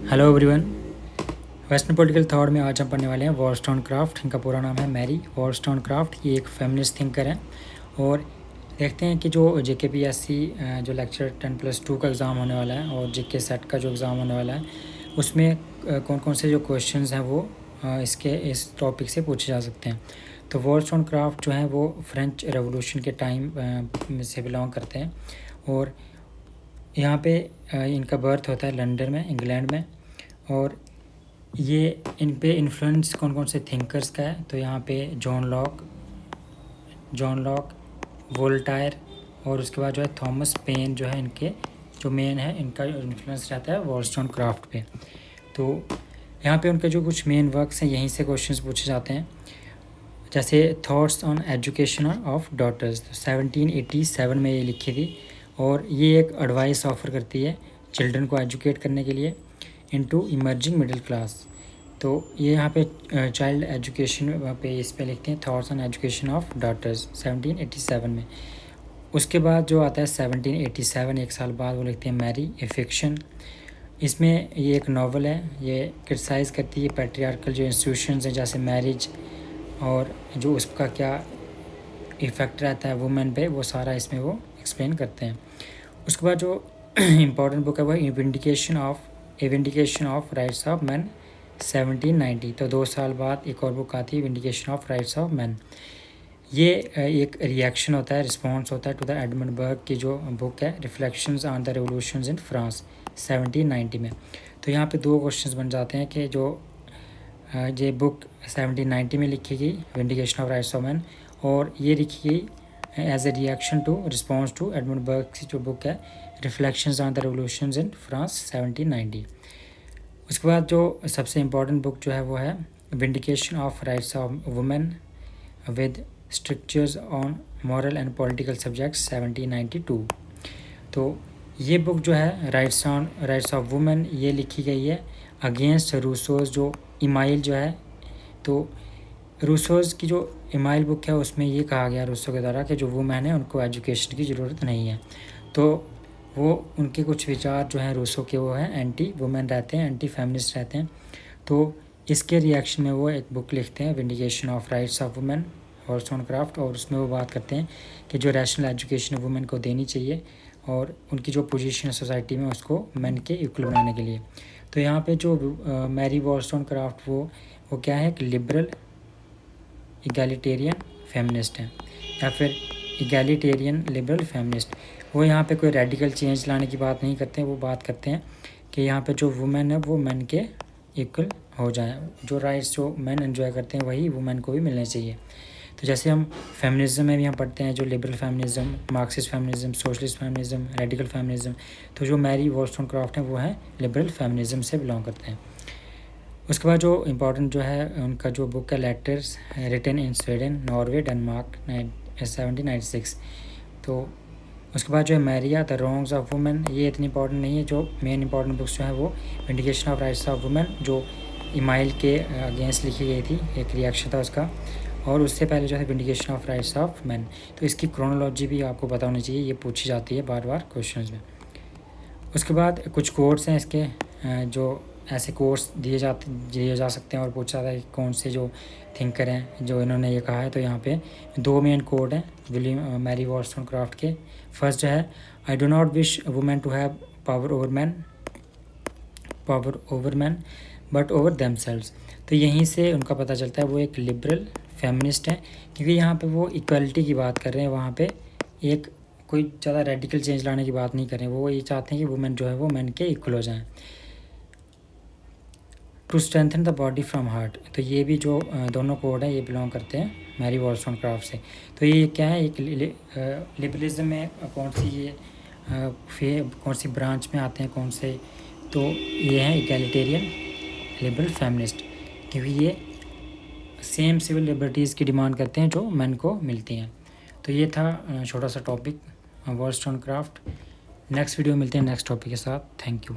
Hello everyone. Western political thought में आज हम पढ़ने वाले हैं वॉलस्टोनक्राफ्ट। इनका पूरा नाम है मैरी वॉलस्टोनक्राफ्ट। ये एक फेमिनिस्ट थिंकर हैं और देखते हैं कि जो JKPSC जो लेक्चर 10+2 का एग्ज़ाम होने वाला है और JK सेट का जो एग्ज़ाम होने वाला है उसमें कौन कौन से जो क्वेश्चंस हैं वो इस टॉपिक से पूछे जा सकते हैं। तो वॉलस्टोनक्राफ्ट जो है वो फ्रेंच रेवोल्यूशन के टाइम से बिलोंग करते हैं और यहाँ पे इनका बर्थ होता है लंदन में, इंग्लैंड में। और ये इन पे इन्फ्लुएंस कौन कौन से थिंकर्स का है, तो यहाँ पे जॉन लॉक, वोल्टायर और उसके बाद जो है थॉमस पेन जो है इनके जो मेन है, इनका इन्फ्लुएंस रहता है वॉलस्टोनक्राफ्ट पे। तो यहाँ पे उनके जो कुछ मेन वर्क्स हैं यहीं से क्वेश्चंस पूछे जाते हैं, जैसे thoughts on education of daughters. तो 1787 में ये लिखी थी और ये एक एडवाइस ऑफ़र करती है चिल्ड्रन को एजुकेट करने के लिए इनटू इमर्जिंग मिडिल क्लास। तो ये यहाँ पे चाइल्ड एजुकेशन पे इस पे लिखते हैं thoughts on education of daughters 1787 में। उसके बाद जो आता है 1787, एक साल बाद, वो लिखते हैं मैरी ए फिक्शन। इसमें ये एक नावल है, ये क्रिटिसाइज़ करती है पैट्रियार्कल जो इंस्टीट्यूशंस हैं जैसे मैरिज और जो उसका क्या इफ़ेक्ट रहता है वुमेन पे, वो सारा इसमें वो एक्सप्लेन करते हैं। उसके बाद जो इम्पॉर्टेंट बुक है वो vindication of rights of man 1790। तो 2 साल बाद एक और बुक आती है vindication of rights of man. ये एक रिएक्शन होता है, रिस्पॉन्स होता है टू द एडमंड बर्ग की जो बुक है reflections on the revolutions in France 1790 में। तो यहाँ पे 2 क्वेश्चंस बन जाते हैं कि जो ये बुक 1790 में लिखी गई vindication of rights of man और ये लिखी गई as a reaction to response to Edmund Burke की जो बुक है reflections on the revolutions in France 1790। उसके बाद जो सबसे इम्पॉर्टेंट बुक जो है वो है vindication of rights of women with strictures on moral and political subjects 1792। तो ये बुक जो है राइट्स ऑफ वुमेन ये लिखी गई है अगेंस्ट रूसोज जो इमाइल जो है। तो रूसोज की जो इमाइल बुक है उसमें ये कहा गया रूसो के द्वारा कि जो वुमेन है उनको एजुकेशन की ज़रूरत नहीं है। तो वो उनके कुछ विचार जो हैं रूसो के वो हैं एंटी वुमेन रहते हैं, एंटी फेमिनिस्ट रहते हैं। तो इसके रिएक्शन में वो एक बुक लिखते हैं vindication of rights of women Wollstonecraft और उसमें वो बात करते हैं कि जो रैशनल एजुकेशन वुमेन को देनी चाहिए और उनकी जो पोजीशन है सोसाइटी में उसको मेन के इक्वल बनाने के लिए। तो यहाँ पे जो मैरी वॉलस्टोनक्राफ्ट वो क्या है, एक लिबरल इगैलिटेरियन फेमिनिस्ट है या फिर इगैलिटेरियन लिबरल फेमिनिस्ट। वो यहाँ पे कोई रेडिकल चेंज लाने की बात नहीं करते हैं, वो बात करते हैं कि यहाँ पे जो वुमेन है वो मेन के इक्वल हो जाए, जो राइट्स जो मेन एंजॉय करते हैं वही वुमेन को भी मिलने चाहिए। तो जैसे हम फेमिनिज्म में भी हम पढ़ते हैं जो liberal feminism, Marxist feminism, socialist feminism, radical feminism. तो जो मैरी वॉलस्टोनक्राफ्ट हैं वो हैं लिबरल फेमिनिज्म से बिलोंग करते हैं। उसके बाद जो इम्पोर्टेंट जो है उनका जो बुक है letters written in Sweden, Norway, Denmark 1796। तो उसके बाद जो है Maria the wrongs of women, ये इतनी इंपॉर्टेंट नहीं है। जो मेन इंपॉर्टेंट बुक्स जो है वो vindication of rights of women जो इमाइल के अगेंस्ट लिखी गई थी, एक रिएक्शन था उसका। और उससे पहले जो है vindication of rights of man. तो इसकी क्रोनोलॉजी भी आपको पता होनी चाहिए, ये पूछी जाती है बार बार क्वेश्चंस में। उसके बाद कुछ कोर्स हैं इसके जो ऐसे कोर्स दिए जा सकते हैं और पूछा जाता है कि कौन से जो थिंकर हैं जो इन्होंने ये कहा है। तो यहाँ पे 2 मेन कोड हैं मैरी वॉलस्टोनक्राफ्ट के। फर्स्ट जो है I do not wish women to have power over man but over themselves. तो यहीं से उनका पता चलता है वो एक लिबरल फेमिनिस्ट है, क्योंकि यहाँ पे वो इक्वलिटी की बात कर रहे हैं। वहाँ पे एक कोई ज़्यादा रेडिकल चेंज लाने की बात नहीं कर रहे हैं, वो ये चाहते हैं कि वुमेन जो है वो मैन के इक्वल हो जाएं। To strengthen the body from heart, तो ये भी जो दोनों कोड हैं ये बिलोंग करते हैं मैरी वॉलस्टोनक्राफ्ट से। तो ये क्या है, एक लिबरलिज्म में कौन सी ब्रांच में आते हैं कौन से, तो ये हैं इगैलिटेरियन लिबरल फेमिनिस्ट, क्योंकि ये सेम सिविल लिबर्टीज़ की डिमांड करते हैं जो मैन को मिलती हैं। तो ये था छोटा सा टॉपिक वॉलस्टोनक्राफ्ट। नेक्स्ट वीडियो मिलते हैं नेक्स्ट टॉपिक के साथ। Thank you.